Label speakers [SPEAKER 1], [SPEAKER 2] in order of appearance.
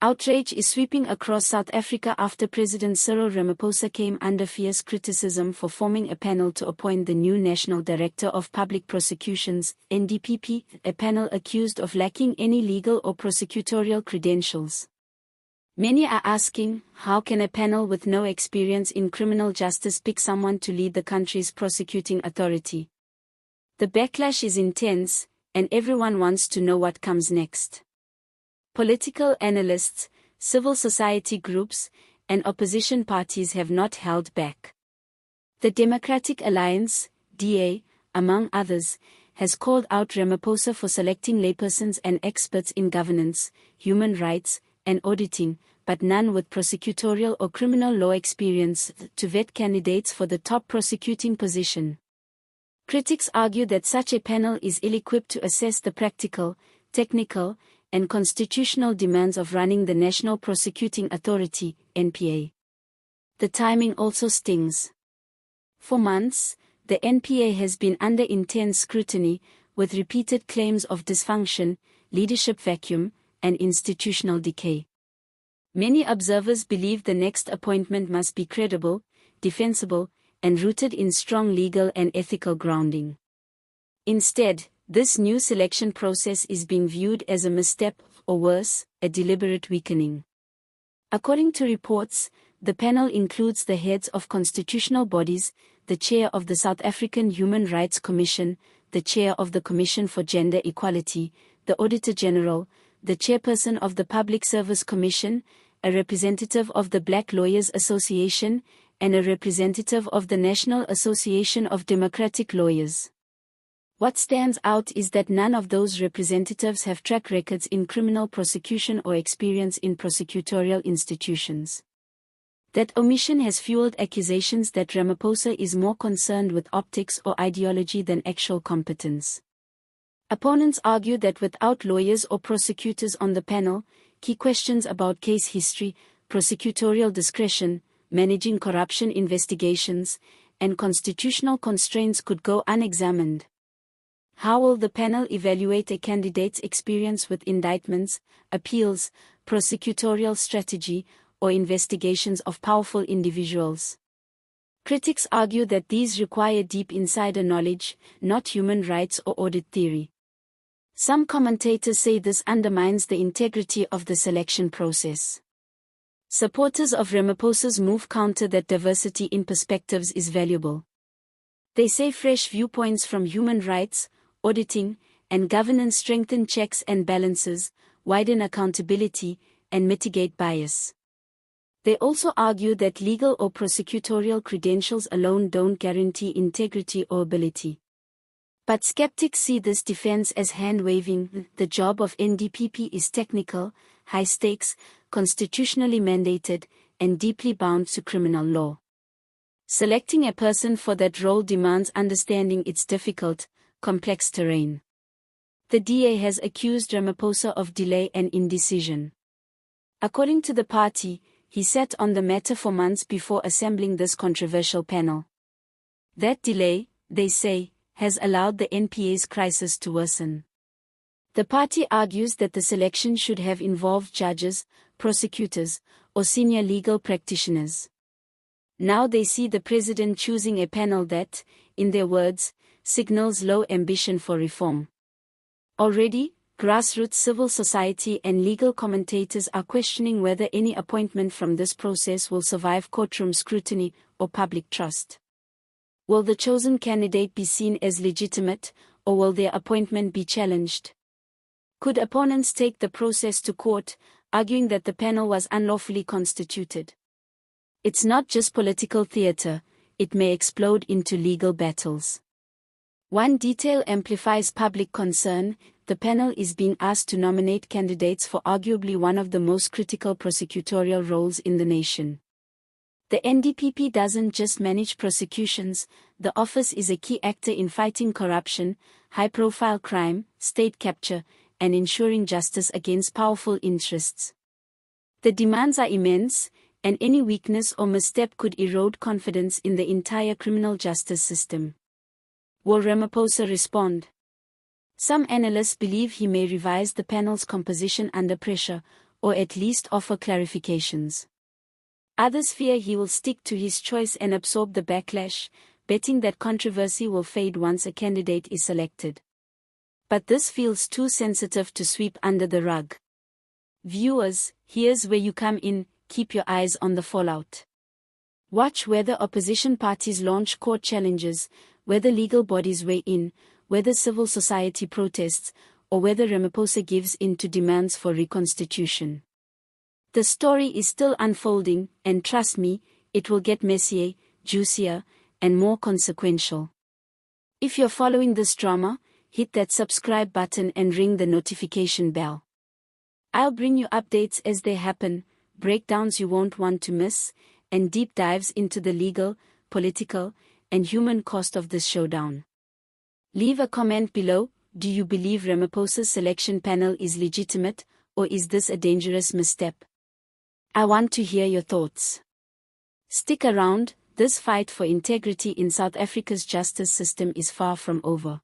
[SPEAKER 1] Outrage is sweeping across South Africa after President Cyril Ramaphosa came under fierce criticism for forming a panel to appoint the new National Director of Public Prosecutions, NDPP, a panel accused of lacking any legal or prosecutorial credentials. Many are asking, how can a panel with no experience in criminal justice pick someone to lead the country's prosecuting authority? The backlash is intense, and everyone wants to know what comes next. Political analysts, civil society groups, and opposition parties have not held back. The Democratic Alliance, DA, among others, has called out Ramaphosa for selecting laypersons and experts in governance, human rights, and auditing, but none with prosecutorial or criminal law experience, to vet candidates for the top prosecuting position. Critics argue that such a panel is ill-equipped to assess the practical, technical, and constitutional demands of running the National Prosecuting Authority, NPA. The timing also stings. For months, the NPA has been under intense scrutiny, with repeated claims of dysfunction, leadership vacuum, and institutional decay. Many observers believe the next appointment must be credible, defensible, and rooted in strong legal and ethical grounding. Instead, this new selection process is being viewed as a misstep, or worse, a deliberate weakening. According to reports, the panel includes the heads of constitutional bodies, the chair of the South African Human Rights Commission, the chair of the Commission for Gender Equality, the Auditor General, the chairperson of the Public Service Commission, a representative of the Black Lawyers Association, and a representative of the National Association of Democratic Lawyers. What stands out is that none of those representatives have track records in criminal prosecution or experience in prosecutorial institutions. That omission has fueled accusations that Ramaphosa is more concerned with optics or ideology than actual competence. Opponents argue that without lawyers or prosecutors on the panel, key questions about case history, prosecutorial discretion, managing corruption investigations, and constitutional constraints could go unexamined. How will the panel evaluate a candidate's experience with indictments, appeals, prosecutorial strategy, or investigations of powerful individuals? Critics argue that these require deep insider knowledge, not human rights or audit theory. Some commentators say this undermines the integrity of the selection process. Supporters of Ramaphosa's move counter that diversity in perspectives is valuable. They say fresh viewpoints from human rights, auditing, and governance strengthen checks and balances, widen accountability, and mitigate bias. They also argue that legal or prosecutorial credentials alone don't guarantee integrity or ability. But skeptics see this defense as hand-waving. The job of NDPP is technical, high-stakes, constitutionally mandated, and deeply bound to criminal law. Selecting a person for that role demands understanding its difficult, complex terrain. The DA has accused Ramaphosa of delay and indecision. According to the party, he sat on the matter for months before assembling this controversial panel. That delay, they say, has allowed the NPA's crisis to worsen. The party argues that the selection should have involved judges, prosecutors, or senior legal practitioners. Now they see the president choosing a panel that, in their words, signals low ambition for reform. Already, grassroots civil society and legal commentators are questioning whether any appointment from this process will survive courtroom scrutiny or public trust. Will the chosen candidate be seen as legitimate, or will their appointment be challenged? Could opponents take the process to court, arguing that the panel was unlawfully constituted? It's not just political theater, it may explode into legal battles. One detail amplifies public concern: the panel is being asked to nominate candidates for arguably one of the most critical prosecutorial roles in the nation. The NDPP doesn't just manage prosecutions, the office is a key actor in fighting corruption, high-profile crime, state capture, and ensuring justice against powerful interests. The demands are immense, and any weakness or misstep could erode confidence in the entire criminal justice system. Will Ramaphosa respond? Some analysts believe he may revise the panel's composition under pressure, or at least offer clarifications. Others fear he will stick to his choice and absorb the backlash, betting that controversy will fade once a candidate is selected. But this feels too sensitive to sweep under the rug. Viewers, here's where you come in. Keep your eyes on the fallout. Watch whether opposition parties launch court challenges, whether legal bodies weigh in, whether civil society protests, or whether Ramaphosa gives in to demands for reconstitution. The story is still unfolding, and trust me, it will get messier, juicier, and more consequential. If you're following this drama, hit that subscribe button and ring the notification bell. I'll bring you updates as they happen, breakdowns you won't want to miss, and deep dives into the legal, political, and human cost of this showdown. Leave a comment below. Do you believe Ramaphosa's selection panel is legitimate, or is this a dangerous misstep? I want to hear your thoughts. Stick around, this fight for integrity in South Africa's justice system is far from over.